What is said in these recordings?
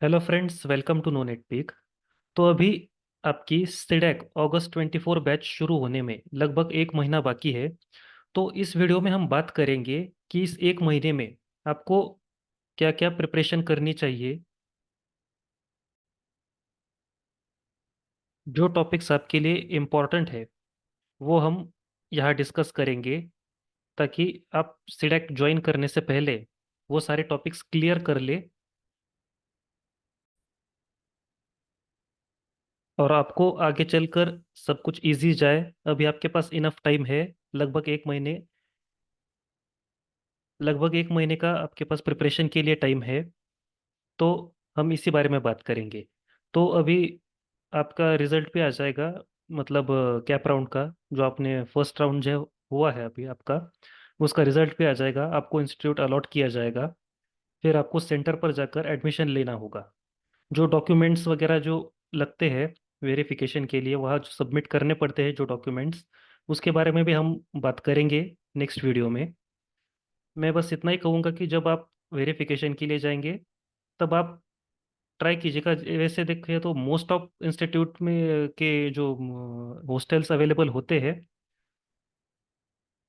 Hello friends, welcome to no net peak. तो अभी आपकी सीडेक अगस्त 24 बैच शुरू होने में लगभग एक महीना बाकी है। तो इस वीडियो में हम बात करेंगे कि इस एक महीने में आपको क्या क्या प्रिपरेशन करनी चाहिए। जो टॉपिक्स आपके लिए इम्पोर्टेंट है वो हम यहाँ डिस्कस करेंगे, ताकि आप सीडेक ज्वाइन करने से पहले वो सारे टॉपिक्स क्लियर कर ले और आपको आगे चलकर सब कुछ इजी जाए। अभी आपके पास इनफ टाइम है। लगभग एक महीने लगभग एक महीने का आपके पास प्रिपरेशन के लिए टाइम है। तो हम इसी बारे में बात करेंगे। तो अभी आपका रिजल्ट भी आ जाएगा, मतलब कैप राउंड का। जो आपने फर्स्ट राउंड जो हुआ है अभी आपका, उसका रिजल्ट भी आ जाएगा, आपको इंस्टीट्यूट अलॉट किया जाएगा। फिर आपको सेंटर पर जाकर एडमिशन लेना होगा। जो डॉक्यूमेंट्स वगैरह जो लगते हैं वेरिफिकेशन के लिए, वहाँ जो सबमिट करने पड़ते हैं जो डॉक्यूमेंट्स, उसके बारे में भी हम बात करेंगे नेक्स्ट वीडियो में। मैं बस इतना ही कहूँगा कि जब आप वेरिफिकेशन के लिए जाएंगे तब आप ट्राई कीजिएगा। वैसे देखिए तो मोस्ट ऑफ इंस्टीट्यूट में के जो हॉस्टल्स अवेलेबल होते हैं,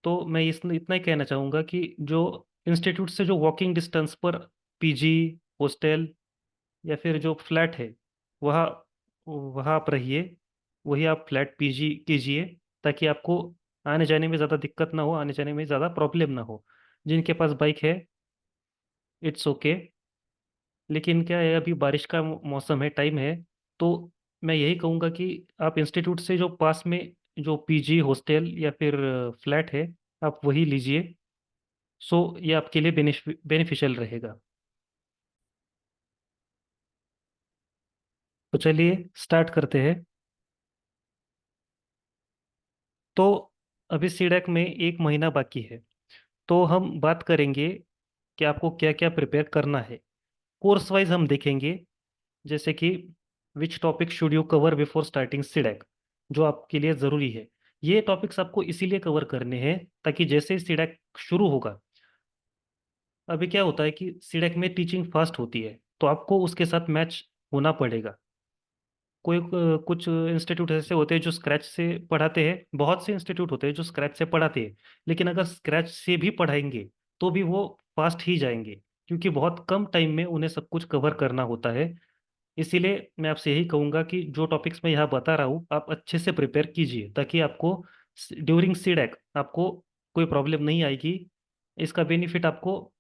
तो मैं इस इतना ही कहना चाहूँगा कि जो इंस्टीट्यूट से जो वॉकिंग डिस्टेंस पर पीजी, हॉस्टल या फिर जो फ्लैट है, वहाँ वहाँ आप रहिए। वही आप फ्लैट पीजी कीजिए, ताकि आपको आने जाने में ज़्यादा दिक्कत ना हो, आने जाने में ज़्यादा प्रॉब्लम ना हो। जिनके पास बाइक है, इट्स ओके। लेकिन क्या है, अभी बारिश का मौसम है, टाइम है। तो मैं यही कहूँगा कि आप इंस्टीट्यूट से जो पास में जो पीजी, हॉस्टल या फिर फ्लैट है, आप वही लीजिए। सो ये आपके लिए बेनिफिशियल रहेगा। तो चलिए स्टार्ट करते हैं। तो अभी सीडैक में एक महीना बाकी है। तो हम बात करेंगे कि आपको क्या क्या प्रिपेयर करना है। कोर्स वाइज हम देखेंगे, जैसे कि which topic should you cover before starting CDAC, जो आपके लिए ज़रूरी है। ये टॉपिक्स आपको इसीलिए कवर करने हैं ताकि जैसे ही सीडैक शुरू होगा, अभी क्या होता है कि सीडैक में टीचिंग फास्ट होती है, तो आपको उसके साथ मैच होना पड़ेगा। कुछ इंस्टीट्यूट ऐसे होते हैं जो स्क्रैच से पढ़ाते हैं, बहुत से इंस्टीट्यूट होते हैं जो स्क्रैच से पढ़ाते हैं। लेकिन अगर स्क्रैच से भी पढ़ाएंगे तो भी वो फास्ट ही जाएंगे, क्योंकि बहुत कम टाइम में उन्हें सब कुछ कवर करना होता है। इसीलिए मैं आपसे यही कहूंगा कि जो टॉपिक्स मैं यहाँ बता रहा हूँ आप अच्छे से प्रिपेयर कीजिए, ताकि आपको ड्यूरिंग सीडैक आपको कोई प्रॉब्लम नहीं आएगी। इसका बेनिफिट आपको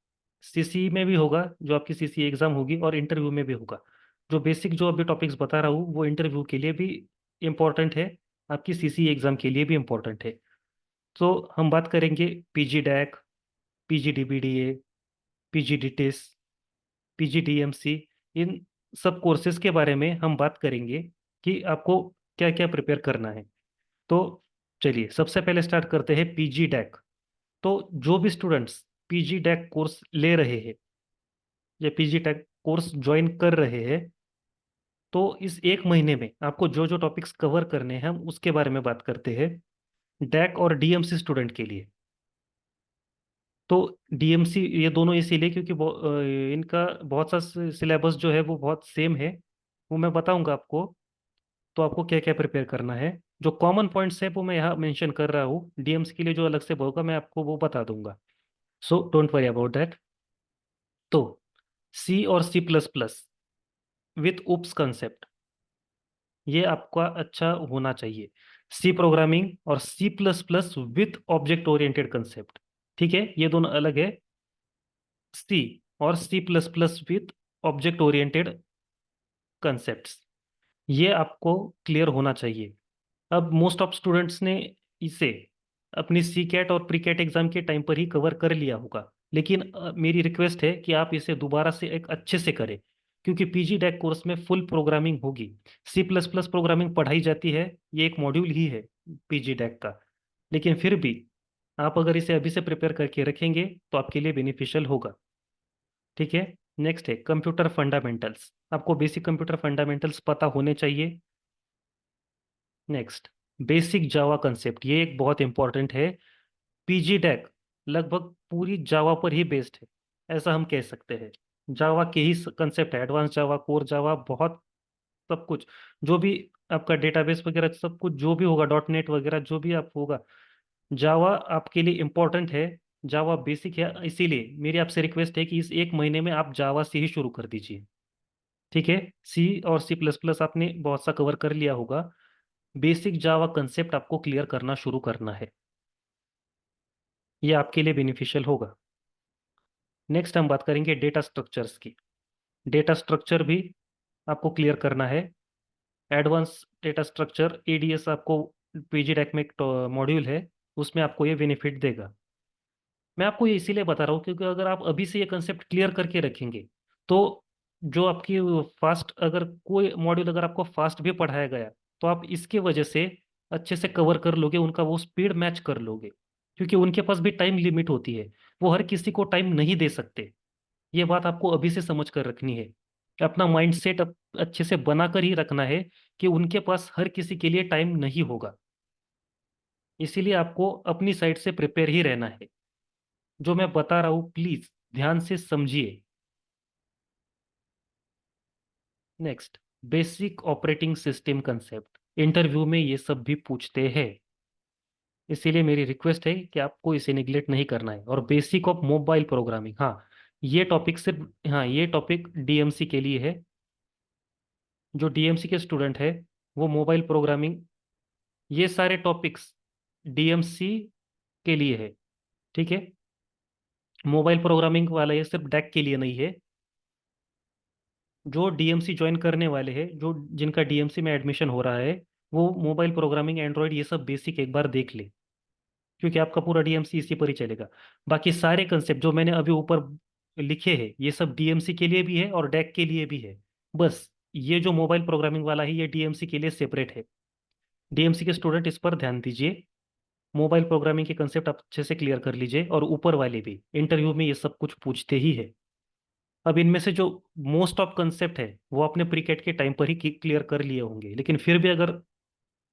सीसी में भी होगा, जो आपकी सीसी एग्जाम होगी, और इंटरव्यू में भी होगा। जो बेसिक जो अभी टॉपिक्स बता रहा हूँ वो इंटरव्यू के लिए भी इम्पोर्टेंट है, आपकी सीसी एग्जाम के लिए भी इम्पोर्टेंट है। तो हम बात करेंगे पीजी डैक, पीजी डीबीडीए, पीजी डीटिस, पीजीडीएमसी, इन सब कोर्सेज के बारे में हम बात करेंगे कि आपको क्या क्या प्रिपेयर करना है। तो चलिए सबसे पहले स्टार्ट करते हैं पीजी डैक। तो जो भी स्टूडेंट्स पीजी डैक कोर्स ले रहे हैं या पीजी डैक कोर्स ज्वाइन कर रहे हैं, तो इस एक महीने में आपको जो जो टॉपिक्स कवर करने हैं हम उसके बारे में बात करते हैं। डैक और डीएमसी स्टूडेंट के लिए, तो डीएमसी ये दोनों इसीलिए क्योंकि इनका बहुत सा सिलेबस जो है वो बहुत सेम है। वो मैं बताऊंगा आपको। तो आपको क्या क्या प्रिपेयर करना है, जो कॉमन पॉइंट्स है वो मैं यहाँ मेंशन कर रहा हूँ। डीएम्स के लिए जो अलग से होगा मैं आपको वो बता दूंगा। So don't worry about that. तो सी और C plus plus with OOPS concept, ये आपका अच्छा होना चाहिए। सी प्रोग्रामिंग और C plus plus with object oriented concept, ठीक है, ये दोनों अलग है। सी और C plus plus with object oriented concepts, ये आपको क्लियर होना चाहिए। अब मोस्ट ऑफ स्टूडेंट्स ने इसे अपनी सी कैट और प्री कैट एग्जाम के टाइम पर ही कवर कर लिया होगा। लेकिन मेरी रिक्वेस्ट है कि आप इसे दोबारा से एक अच्छे से करें, क्योंकि पीजी डैक कोर्स में फुल प्रोग्रामिंग होगी। सी प्लस प्लस प्रोग्रामिंग पढ़ाई जाती है, ये एक मॉड्यूल ही है पीजी डैक का। लेकिन फिर भी आप अगर इसे अभी से प्रिपेयर करके रखेंगे तो आपके लिए बेनिफिशियल होगा। ठीक है। नेक्स्ट है कंप्यूटर फंडामेंटल्स। आपको बेसिक कंप्यूटर फंडामेंटल्स पता होने चाहिए। नेक्स्ट, बेसिक जावा कंसेप्ट, ये एक बहुत इंपॉर्टेंट है। पीजी डैक लगभग पूरी जावा पर ही बेस्ड है, ऐसा हम कह सकते हैं। जावा के ही कंसेप्ट है, एडवांस जावा, कोर जावा, बहुत सब कुछ जो भी आपका डेटाबेस वगैरह सब कुछ जो भी होगा, डॉट नेट वगैरह जो भी आप होगा, जावा आपके लिए इम्पोर्टेंट है। जावा बेसिक है, इसीलिए मेरी आपसे रिक्वेस्ट है कि इस एक महीने में आप जावा से ही शुरू कर दीजिए। ठीक है। सी और सी प्लस प्लस आपने बहुत सा कवर कर लिया होगा, बेसिक जावा कंसेप्ट आपको क्लियर करना शुरू करना है। ये आपके लिए बेनिफिशियल होगा। नेक्स्ट हम बात करेंगे डेटा स्ट्रक्चर्स की। डेटा स्ट्रक्चर भी आपको क्लियर करना है। एडवांस डेटा स्ट्रक्चर एडीएस आपको पीजी डैक में एक मॉड्यूल है, उसमें आपको ये बेनिफिट देगा। मैं आपको ये इसीलिए बता रहा हूँ क्योंकि अगर आप अभी से ये कंसेप्ट क्लियर करके रखेंगे तो जो आपकी फास्ट, अगर कोई मॉड्यूल अगर आपको फास्ट भी पढ़ाया गया तो आप इसके वजह से अच्छे से कवर कर लोगे, उनका वो स्पीड मैच कर लोगे। क्योंकि उनके पास भी टाइम लिमिट होती है, वो हर किसी को टाइम नहीं दे सकते। ये बात आपको अभी से समझ कर रखनी है। अपना माइंड सेट अच्छे से बना कर ही रखना है कि उनके पास हर किसी के लिए टाइम नहीं होगा। इसीलिए आपको अपनी साइड से प्रिपेयर ही रहना है। जो मैं बता रहा हूँ प्लीज ध्यान से समझिए। Next, basic operating system concept, interview में ये सब भी पूछते हैं, इसीलिए मेरी रिक्वेस्ट है कि आपको इसे निगलेक्ट नहीं करना है। और बेसिक ऑफ मोबाइल प्रोग्रामिंग, हाँ ये टॉपिक सिर्फ, हाँ ये टॉपिक डीएमसी के लिए है। जो डीएमसी के स्टूडेंट है वो मोबाइल प्रोग्रामिंग, ये सारे टॉपिक्स डीएमसी के लिए है। ठीक है। मोबाइल प्रोग्रामिंग वाला ये सिर्फ डैक के लिए नहीं है। जो डीएमसी ज्वाइन करने वाले हैं, जो जिनका डीएमसी में एडमिशन हो रहा है, वो मोबाइल प्रोग्रामिंग, एंड्रॉयड, ये सब बेसिक एक बार देख ले, क्योंकि आपका पूरा डीएमसी इसी पर ही चलेगा। बाकी सारे कंसेप्ट जो मैंने अभी ऊपर लिखे हैं ये सब डीएमसी के लिए भी है और डैक के लिए भी है। बस ये जो मोबाइल प्रोग्रामिंग वाला है ये डीएमसी के लिए सेपरेट है। डीएमसी के स्टूडेंट इस पर ध्यान दीजिए। मोबाइल प्रोग्रामिंग के कंसेप्ट आप अच्छे से क्लियर कर लीजिए, और ऊपर वाले भी इंटरव्यू में ये सब कुछ पूछते ही है। अब इनमें से जो मोस्ट ऑफ कंसेप्ट है वो आपने प्रीकेट के टाइम पर ही क्लियर कर लिए होंगे, लेकिन फिर भी अगर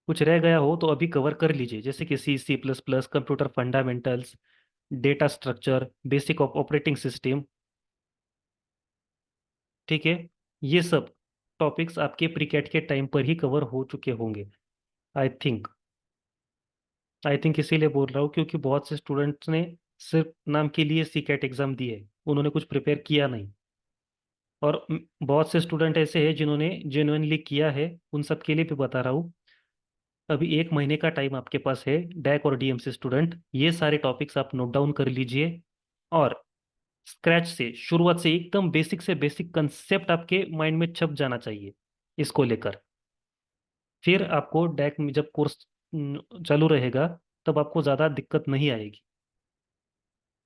कुछ रह गया हो तो अभी कवर कर लीजिए, जैसे कि C, C plus plus, computer fundamentals, data structure, basic of operating system. ठीक है। ये सब टॉपिक्स आपके प्रीकेट के टाइम पर ही कवर हो चुके होंगे, आई थिंक। इसीलिए बोल रहा हूँ क्योंकि बहुत से स्टूडेंट्स ने सिर्फ नाम के लिए सी कैट एग्जाम दी है, उन्होंने कुछ प्रिपेयर किया नहीं। और बहुत से स्टूडेंट ऐसे हैं जिन्होंने जेन्युइनली किया है, उन सब के लिए भी बता रहा हूँ। अभी एक महीने का टाइम आपके पास है, डैक और डीएमसी स्टूडेंट, ये सारे टॉपिक्स आप नोट डाउन कर लीजिए। और स्क्रैच से, शुरुआत से एकदम बेसिक से बेसिक कंसेप्ट आपके माइंड में छप जाना चाहिए इसको लेकर। फिर आपको डैक में जब कोर्स चालू रहेगा तब आपको ज़्यादा दिक्कत नहीं आएगी,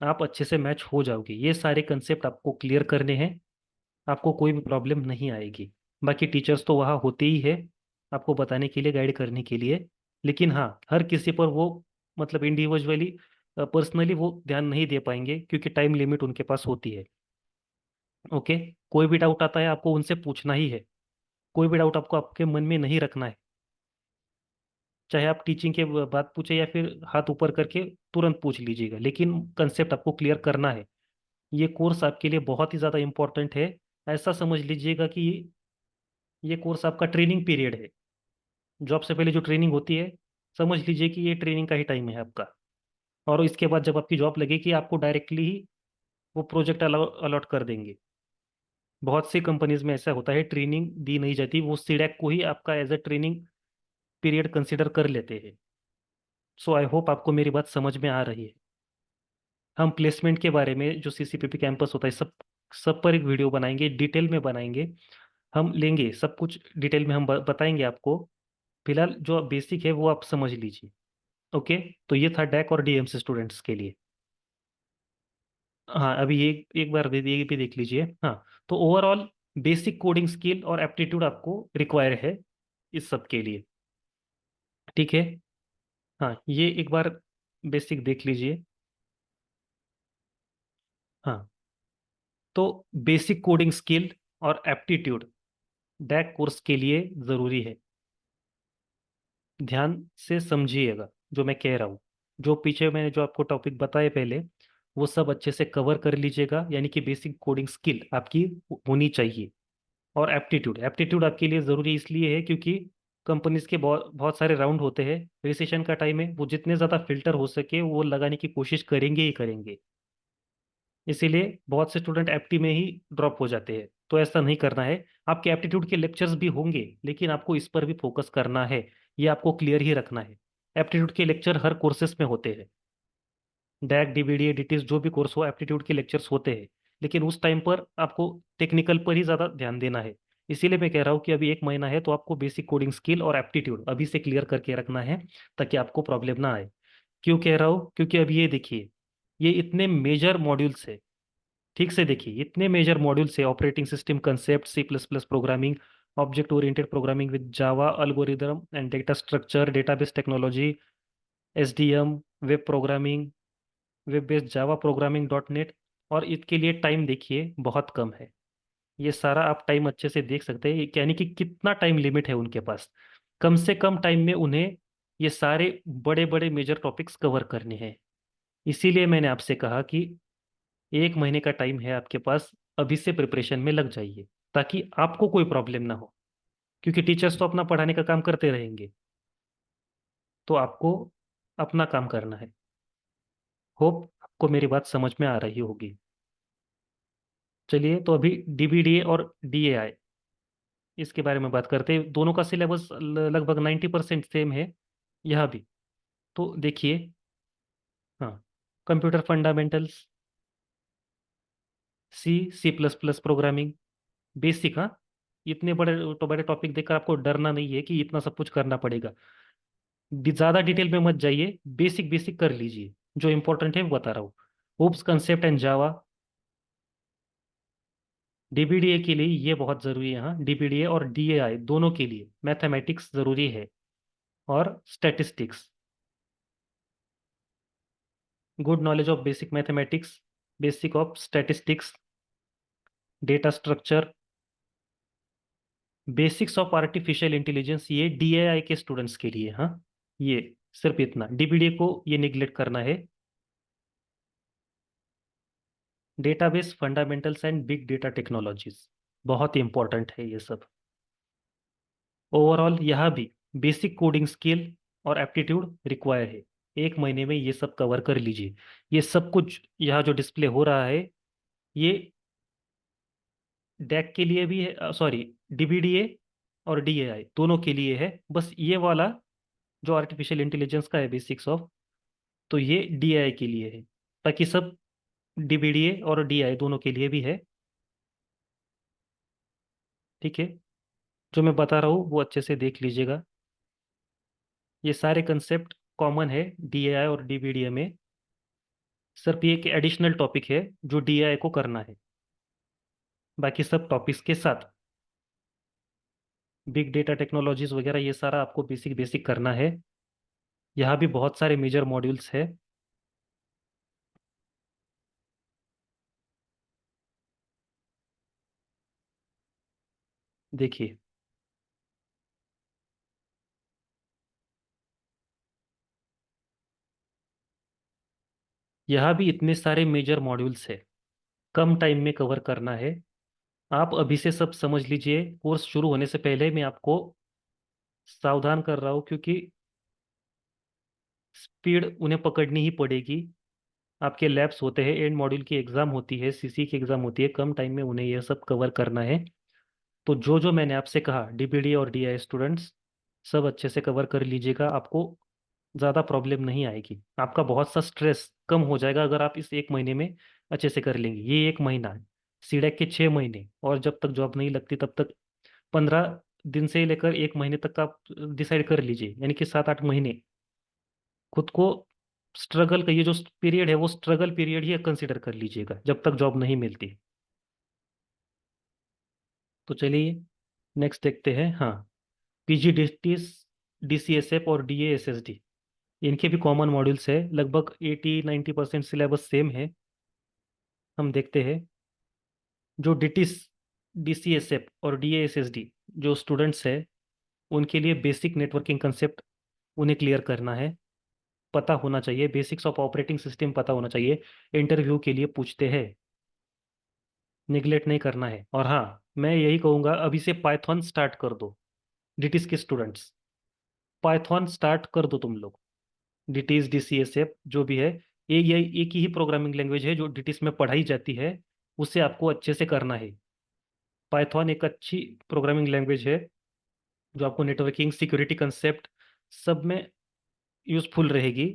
आप अच्छे से मैच हो जाओगे। ये सारे कंसेप्ट आपको क्लियर करने हैं, आपको कोई भी प्रॉब्लम नहीं आएगी। बाकी टीचर्स तो वहाँ होते ही है आपको बताने के लिए, गाइड करने के लिए। लेकिन हाँ, हर किसी पर वो मतलब इंडिविजुअली, पर्सनली वो ध्यान नहीं दे पाएंगे क्योंकि टाइम लिमिट उनके पास होती है। ओके। कोई भी डाउट आता है आपको उनसे पूछना ही है, कोई भी डाउट आपको आपके मन में नहीं रखना है। चाहे आप टीचिंग के बात पूछे या फिर हाथ ऊपर करके तुरंत पूछ लीजिएगा, लेकिन कंसेप्ट आपको क्लियर करना है। ये कोर्स आपके लिए बहुत ही ज़्यादा इंपॉर्टेंट है। ऐसा समझ लीजिएगा कि ये कोर्स आपका ट्रेनिंग पीरियड है। जॉब से पहले जो ट्रेनिंग होती है, समझ लीजिए कि ये ट्रेनिंग का ही टाइम है आपका। और इसके बाद जब आपकी जॉब लगेगी आपको डायरेक्टली ही वो प्रोजेक्ट अलॉट कर देंगे। बहुत सी कंपनीज में ऐसा होता है, ट्रेनिंग दी नहीं जाती, वो सीडैक को ही आपका as a training period consider कर लेते हैं। सो आई होप आपको मेरी बात समझ में आ रही है। हम प्लेसमेंट के बारे में, जो सीसीपीपी कैंपस होता है, सब सब पर एक वीडियो बनाएंगे, डिटेल में बनाएंगे। हम लेंगे सब कुछ डिटेल में, हम बताएंगे आपको। फिलहाल जो बेसिक है वो आप समझ लीजिए। ओके। तो ये था डैक और डीएमसी स्टूडेंट्स के लिए। हाँ अभी ये एक बार ये भी देख लीजिए। हाँ, तो ओवरऑल बेसिक कोडिंग स्किल और एप्टीट्यूड आपको रिक्वायर है इस सब के लिए। ठीक है। हाँ ये एक बार बेसिक देख लीजिए। हाँ, तो बेसिक कोडिंग स्किल और एप्टीट्यूड डैक कोर्स के लिए ज़रूरी है। ध्यान से समझिएगा जो मैं कह रहा हूँ। जो पीछे मैंने जो आपको टॉपिक बताए पहले, वो सब अच्छे से कवर कर लीजिएगा, यानी कि बेसिक कोडिंग स्किल आपकी होनी चाहिए। और एप्टीट्यूड, एप्टीट्यूड आपके लिए ज़रूरी इसलिए है क्योंकि कंपनीज के बहुत बहुत सारे राउंड होते हैं, रिसेशन का टाइम है, वो जितने ज़्यादा फिल्टर हो सके वो लगाने की कोशिश करेंगे ही करेंगे। इसीलिए बहुत से स्टूडेंट एप्टी में ही ड्रॉप हो जाते हैं। तो ऐसा नहीं करना है। आपके एप्टीट्यूड के लेक्चर्स भी होंगे, लेकिन आपको इस पर भी फोकस करना है। ये आपको क्लियर ही रखना है। एप्टीट्यूड के लेक्चर हर कोर्सेज में होते हैं। डैक, डीबीडी, एडिटिस, जो भी कोर्स हो, एप्टीट्यूड के लेक्चर्स होते हैं। लेकिन उस टाइम पर आपको टेक्निकल पर ही ज़्यादा ध्यान देना है। इसीलिए मैं कह रहा हूँ कि अभी एक महीना है तो आपको बेसिक कोडिंग स्किल और एप्टीट्यूड अभी से क्लियर करके रखना है, ताकि आपको प्रॉब्लम ना आए। क्यों कह रहा हूँ? क्योंकि अभी ये देखिए, ये इतने मेजर मॉड्यूल्स है। ठीक से देखिए, इतने मेजर मॉड्यूल्स है: operating system concept, C plus plus programming, object oriented programming with Java, algorithm and data structure, database technology, SDM, web programming, web based Java programming, dot net. और इसके लिए time देखिए बहुत कम है। ये सारा आप टाइम अच्छे से देख सकते हैं, यानी कि कितना टाइम लिमिट है उनके पास। कम से कम टाइम में उन्हें ये सारे बड़े बड़े मेजर टॉपिक्स कवर करने हैं। इसीलिए मैंने आपसे कहा कि एक महीने का टाइम है आपके पास, अभी से प्रिपरेशन में लग जाइए, ताकि आपको कोई प्रॉब्लम ना हो। क्योंकि टीचर्स तो अपना पढ़ाने का काम करते रहेंगे, तो आपको अपना काम करना है। होप आपको मेरी बात समझ में आ रही होगी। चलिए, तो अभी डीबीडीए और डीएआई, इसके बारे में बात करते हैं। दोनों का सिलेबस लगभग 90% सेम है यहाँ भी। तो देखिए, हाँ, computer fundamentals, C, C plus plus programming, basic. हाँ, इतने बड़े तो बड़े टॉपिक देखकर आपको डरना नहीं है कि इतना सब कुछ करना पड़ेगा। ज़्यादा डिटेल में मत जाइए, बेसिक बेसिक कर लीजिए। जो इंपॉर्टेंट है वो बता रहा हूँ: ओप्स कंसेप्ट एंड जावा। डीबीडीए के लिए ये बहुत ज़रूरी है। हाँ, डीबीडीए और डीएआई दोनों के लिए मैथमेटिक्स ज़रूरी है, और statistics. Good knowledge of basic mathematics, basic of statistics, data structure, basics of artificial intelligence, ये डीएआई के स्टूडेंट्स के लिए। हाँ, ये सिर्फ इतना, डीबीडीए को ये निगलेक्ट करना है। Database fundamentals and big data technologies, बहुत ही इंपॉर्टेंट है ये सब। ओवरऑल यहाँ भी बेसिक कोडिंग स्किल और एप्टीट्यूड रिक्वायर है। एक महीने में ये सब कवर कर लीजिए। ये सब कुछ यहाँ जो डिस्प्ले हो रहा है, ये डैक के लिए भी है, सॉरी, डीबीडीए और डीएआई दोनों के लिए है। बस ये वाला जो आर्टिफिशियल इंटेलिजेंस का है, बेसिक्स ऑफ, तो ये डीएआई के लिए है। बाकी सब डीबीडीए और डीआई दोनों के लिए भी है। ठीक है, जो मैं बता रहा हूँ वो अच्छे से देख लीजिएगा। ये सारे कंसेप्ट कॉमन है डीएआई और डीबीडीए में। सिर्फ ये एक एडिशनल टॉपिक है जो डीएआई को करना है। बाकी सब टॉपिक्स के साथ बिग डेटा टेक्नोलॉजीज वगैरह ये सारा आपको बेसिक बेसिक करना है। यहाँ भी बहुत सारे मेजर मॉड्यूल्स है। देखिए, यहाँ भी इतने सारे मेजर मॉड्यूल्स है, कम टाइम में कवर करना है। आप अभी से सब समझ लीजिए। कोर्स शुरू होने से पहले मैं आपको सावधान कर रहा हूँ, क्योंकि स्पीड उन्हें पकड़नी ही पड़ेगी। आपके लैब्स होते हैं, एंड मॉड्यूल की एग्जाम होती है, सीसी की एग्जाम होती है, कम टाइम में उन्हें यह सब कवर करना है। तो जो जो मैंने आपसे कहा, डीपीडी और डीआई स्टूडेंट्स सब अच्छे से कवर कर लीजिएगा। आपको ज़्यादा प्रॉब्लम नहीं आएगी। आपका बहुत सा स्ट्रेस कम हो जाएगा अगर आप इस एक महीने में अच्छे से कर लेंगे। ये एक महीना है, सीडेक के 6 महीने, और जब तक जॉब नहीं लगती तब तक 15 दिन से लेकर एक महीने तक का आप डिसाइड कर लीजिए, यानी कि 7-8 महीने खुद को स्ट्रगल का, ये जो पीरियड है वो स्ट्रगल पीरियड ही कंसिडर कर लीजिएगा, जब तक जॉब नहीं मिलती। तो चलिए, नेक्स्ट देखते हैं। हाँ, पीजीडीटीस, डीसीएसएफ और डीएएसएसडी, इनके भी कॉमन मॉड्यूल्स है। लगभग 80-90% सिलेबस सेम है। हम देखते हैं, जो डिटिस, डीसीएसएफ और डीएएसएसडी जो स्टूडेंट्स है, उनके लिए बेसिक नेटवर्किंग कंसेप्ट उन्हें क्लियर करना है। पता होना चाहिए, बेसिक्स ऑफ ऑपरेटिंग सिस्टम पता होना चाहिए। इंटरव्यू के लिए पूछते हैं, निगलेक्ट नहीं करना है। और हाँ, मैं यही कहूँगा, अभी से पाइथन स्टार्ट कर दो। डिटिस के स्टूडेंट्स, पाइथन स्टार्ट कर दो तुम लोग। डिटिस, DCSF जो भी है, ये एक ही प्रोग्रामिंग लैंग्वेज है जो डिटिस में पढ़ाई जाती है, उसे आपको अच्छे से करना है। पाइथन एक अच्छी प्रोग्रामिंग लैंग्वेज है जो आपको नेटवर्किंग, सिक्योरिटी कंसेप्ट सब में यूजफुल रहेगी।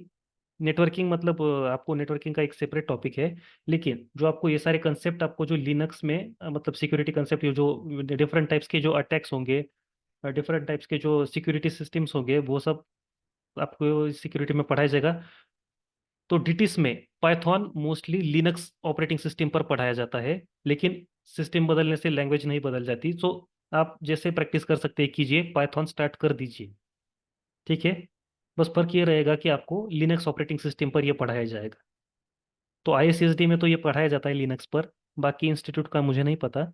नेटवर्किंग मतलब आपको नेटवर्किंग का एक सेपरेट टॉपिक है, लेकिन जो आपको ये सारे कंसेप्ट, आपको जो लिनक्स में मतलब सिक्योरिटी कंसेप्ट, ये जो डिफरेंट टाइप्स के जो अटैक्स होंगे, डिफरेंट टाइप्स के जो सिक्योरिटी सिस्टम्स होंगे, वो सब आपको सिक्योरिटी में पढ़ाया जाएगा। तो डिटिस में Python mostly Linux operating system पर पढ़ाया जाता है, लेकिन सिस्टम बदलने से लैंग्वेज नहीं बदल जाती। तो आप जैसे प्रैक्टिस कर सकते हैं कीजिए, पाइथन स्टार्ट कर दीजिए। ठीक है। बस फर्क ये रहेगा कि आपको लिनक्स ऑपरेटिंग सिस्टम पर ये पढ़ाया जाएगा। तो ISSD में तो ये पढ़ाया जाता है लिनक्स पर, बाकी इंस्टीट्यूट का मुझे नहीं पता।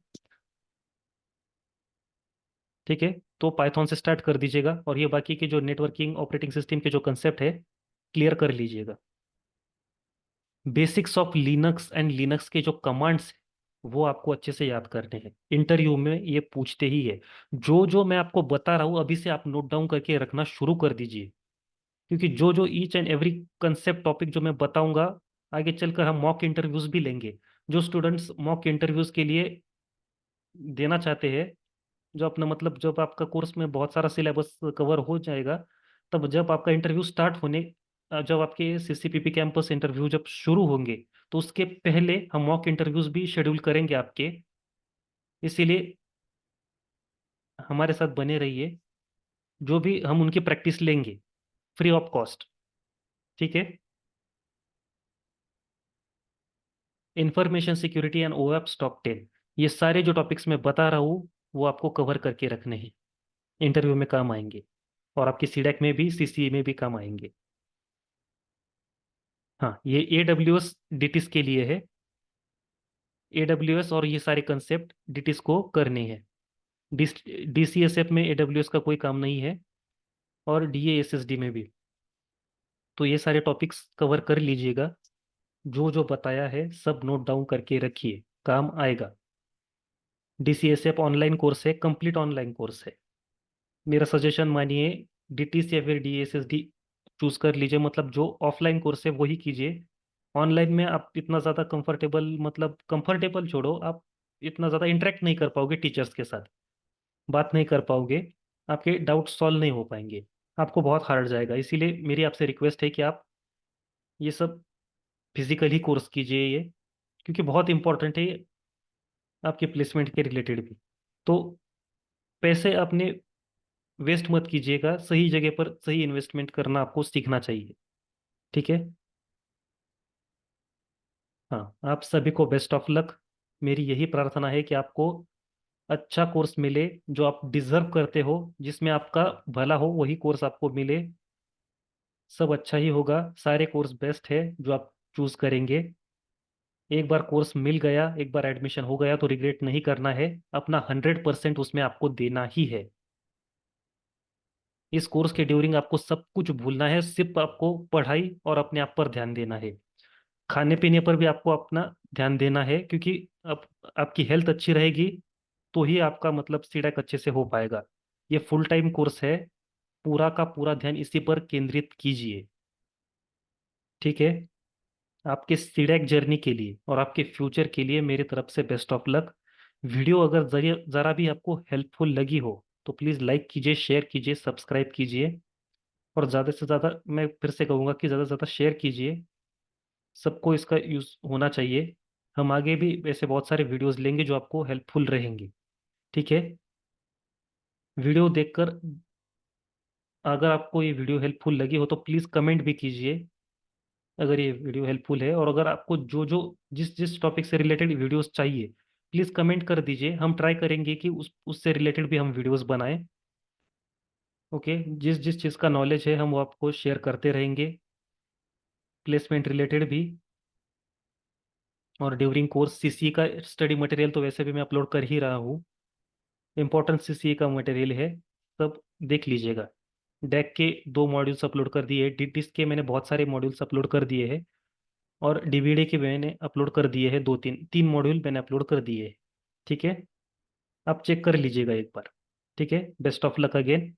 ठीक है। तो पाइथन से स्टार्ट कर दीजिएगा, और ये बाकी के जो नेटवर्किंग ऑपरेटिंग सिस्टम के जो कंसेप्ट है, क्लियर कर लीजिएगा। Basics of Linux and Linux के जो कमांड्स वो आपको अच्छे से याद करने हैं, इंटरव्यू में ये पूछते ही है। जो जो मैं आपको बता रहा हूँ अभी से, आप नोट डाउन करके रखना शुरू कर दीजिए, क्योंकि जो जो each and every concept topic जो मैं बताऊंगा, आगे चलकर हम मॉक इंटरव्यूज भी लेंगे। जो स्टूडेंट्स मॉक इंटरव्यूज के लिए देना चाहते हैं, जो अपना मतलब जब आपका कोर्स में बहुत सारा सिलेबस कवर हो जाएगा, तब जब आपका इंटरव्यू स्टार्ट होने, जब आपके CCPP कैंपस इंटरव्यू जब शुरू होंगे, तो उसके पहले हम मॉक इंटरव्यूज भी शेड्यूल करेंगे आपके। इसीलिए हमारे साथ बने रहिए, जो भी हम उनकी प्रैक्टिस लेंगे फ्री ऑफ कॉस्ट। ठीक है। Information security and OWASP top 10, ये सारे जो टॉपिक्स मैं बता रहा हूँ वो आपको कवर करके रखने हैं, इंटरव्यू में काम आएंगे, और आपकी सीडैक में भी, CCE में भी काम आएंगे। हाँ, ये AWS डिटिस के लिए है। AWS और ये सारे कंसेप्ट डिटिस को करने हैं। DCSF में AWS का कोई काम नहीं है, और DASSD में भी। तो ये सारे टॉपिक्स कवर कर लीजिएगा, जो जो बताया है सब नोट डाउन करके रखिए, काम आएगा। DCSF ऑनलाइन कोर्स है, कंप्लीट ऑनलाइन कोर्स है। मेरा सजेशन मानिए, डिटिस या फिर DSSD चूज कर लीजिए, मतलब जो ऑफलाइन कोर्स है वही कीजिए। ऑनलाइन में आप इतना ज़्यादा कंफर्टेबल, मतलब कंफर्टेबल छोड़ो, आप इतना ज़्यादा इंटरेक्ट नहीं कर पाओगे टीचर्स के साथ, बात नहीं कर पाओगे, आपके डाउट सॉल्व नहीं हो पाएंगे, आपको बहुत हार्ड जाएगा। इसीलिए मेरी आपसे रिक्वेस्ट है कि आप ये सब फिजिकली कोर्स कीजिए ये, क्योंकि बहुत इंपॉर्टेंट है ये, आपके प्लेसमेंट के रिलेटेड भी। तो पैसे अपने वेस्ट मत कीजिएगा, सही जगह पर सही इन्वेस्टमेंट करना आपको सीखना चाहिए। ठीक है। हाँ, आप सभी को बेस्ट ऑफ लक। मेरी यही प्रार्थना है कि आपको अच्छा कोर्स मिले, जो आप डिजर्व करते हो, जिसमें आपका भला हो वही कोर्स आपको मिले। सब अच्छा ही होगा, सारे कोर्स बेस्ट है जो आप चूज करेंगे। एक बार कोर्स मिल गया, एक बार एडमिशन हो गया, तो रिग्रेट नहीं करना है, अपना 100% उसमें आपको देना ही है। इस कोर्स के ड्यूरिंग आपको सब कुछ भूलना है, सिर्फ आपको पढ़ाई और अपने आप पर ध्यान देना है। खाने पीने पर भी आपको अपना ध्यान देना है, क्योंकि अब आपकी हेल्थ अच्छी रहेगी तो ही आपका मतलब सीडैक अच्छे से हो पाएगा। ये फुल टाइम कोर्स है, पूरा का पूरा ध्यान इसी पर केंद्रित कीजिए। ठीक है। आपके सीडैक जर्नी के लिए और आपके फ्यूचर के लिए मेरी तरफ से बेस्ट ऑफ लक। वीडियो अगर ज़रा भी आपको हेल्पफुल लगी हो, तो प्लीज़ लाइक कीजिए, शेयर कीजिए, सब्सक्राइब कीजिए, और ज़्यादा से ज़्यादा मैं फिर से कहूँगा कि ज़्यादा से ज़्यादा शेयर कीजिए। सबको इसका यूज़ होना चाहिए। हम आगे भी ऐसे बहुत सारे वीडियोस लेंगे जो आपको हेल्पफुल रहेंगे। ठीक है। वीडियो देखकर अगर आपको ये वीडियो हेल्पफुल लगी हो तो प्लीज़ कमेंट भी कीजिए, अगर ये वीडियो हेल्पफुल है। और अगर आपको जो जो जिस जिस टॉपिक से रिलेटेड वीडियोस चाहिए, प्लीज़ कमेंट कर दीजिए, हम ट्राई करेंगे कि उससे रिलेटेड भी हम वीडियोस बनाएं। ओके। जिस जिस चीज़ का नॉलेज है हम वो आपको शेयर करते रहेंगे, प्लेसमेंट रिलेटेड भी। और ड्यूरिंग कोर्स CCE का स्टडी मटेरियल तो वैसे भी मैं अपलोड कर ही रहा हूँ, इम्पोर्टेंट CCE का मटेरियल है, सब देख लीजिएगा। डेक के 2 मॉड्यूल्स अपलोड कर दिए, डिस्क के मैंने बहुत सारे मॉड्यूल्स अपलोड कर दिए हैं, और डीवीडी के मैंने अपलोड कर दिए हैं, दो तीन तीन मॉड्यूल मैंने अपलोड कर दिए हैं। ठीक है, आप चेक कर लीजिएगा एक बार। ठीक है, best of luck again.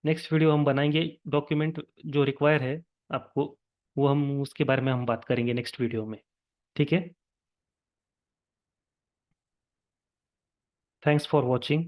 Next video हम बनाएंगे डॉक्यूमेंट जो रिक्वायर है आपको, वो हम उसके बारे में हम बात करेंगे नेक्स्ट वीडियो में। ठीक है, थैंक्स फॉर वॉचिंग।